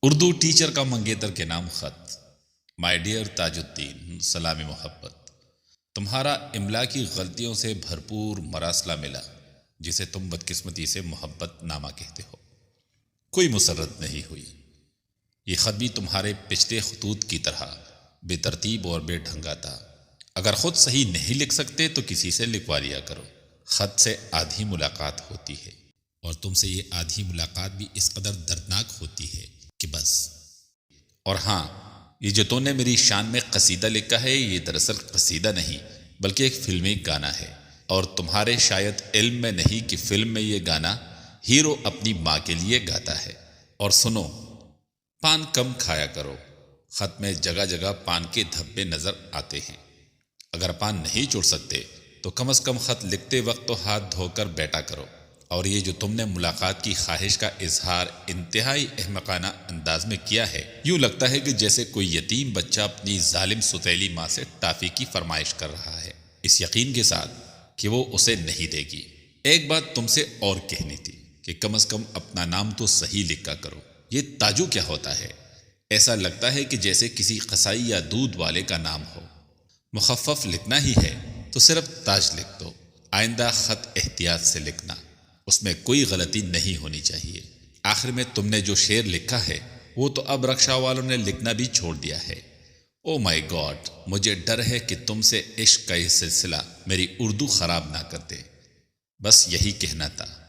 Urdu teacher کا منگیتر کے نام خط۔ مائی ڈیئر تاج الدین، سلام محبت۔ تمہارا املا کی غلطیوں سے بھرپور مراسلہ ملا، جسے تم بدقسمتی سے محبت نامہ کہتے ہو۔ کوئی مسرت نہیں ہوئی۔ یہ خط بھی تمہارے پچھلے خطوط کی طرح بے ترتیب اور بے ڈھنگا تھا۔ اگر خود صحیح نہیں لکھ سکتے تو کسی سے لکھوا لیا کرو۔ خط سے آدھی ملاقات ہوتی ہے، اور تم سے یہ آدھی ملاقات بھی اس قدر دردناک ہوتی ہے کہ بس۔ اور ہاں، یہ جو تم نے میری شان میں قصیدہ لکھا ہے، یہ دراصل قصیدہ نہیں بلکہ ایک فلمی گانا ہے، اور تمہارے شاید علم میں نہیں کہ فلم میں یہ گانا ہیرو اپنی ماں کے لیے گاتا ہے۔ اور سنو، پان کم کھایا کرو۔ خط میں جگہ جگہ پان کے دھبے نظر آتے ہیں۔ اگر پان نہیں چھوڑ سکتے تو کم از کم خط لکھتے وقت تو ہاتھ دھو کر بیٹھا کرو۔ اور یہ جو تم نے ملاقات کی خواہش کا اظہار انتہائی احمقانہ انداز میں کیا ہے، یوں لگتا ہے کہ جیسے کوئی یتیم بچہ اپنی ظالم ستیلی ماں سے ٹافی کی فرمائش کر رہا ہے، اس یقین کے ساتھ کہ وہ اسے نہیں دے گی۔ ایک بات تم سے اور کہنی تھی کہ کم از کم اپنا نام تو صحیح لکھا کرو۔ یہ تاجو کیا ہوتا ہے؟ ایسا لگتا ہے کہ جیسے کسی قصائی یا دودھ والے کا نام ہو۔ مخفف لکھنا ہی ہے تو صرف تاج لکھ دو۔ آئندہ خط احتیاط سے لکھنا، اس میں کوئی غلطی نہیں ہونی چاہیے۔ آخر میں تم نے جو شعر لکھا ہے وہ تو اب رکشا والوں نے لکھنا بھی چھوڑ دیا ہے۔ او مائی گاڈ، مجھے ڈر ہے کہ تم سے عشق کا یہ سلسلہ میری اردو خراب نہ کر دے۔ بس یہی کہنا تھا۔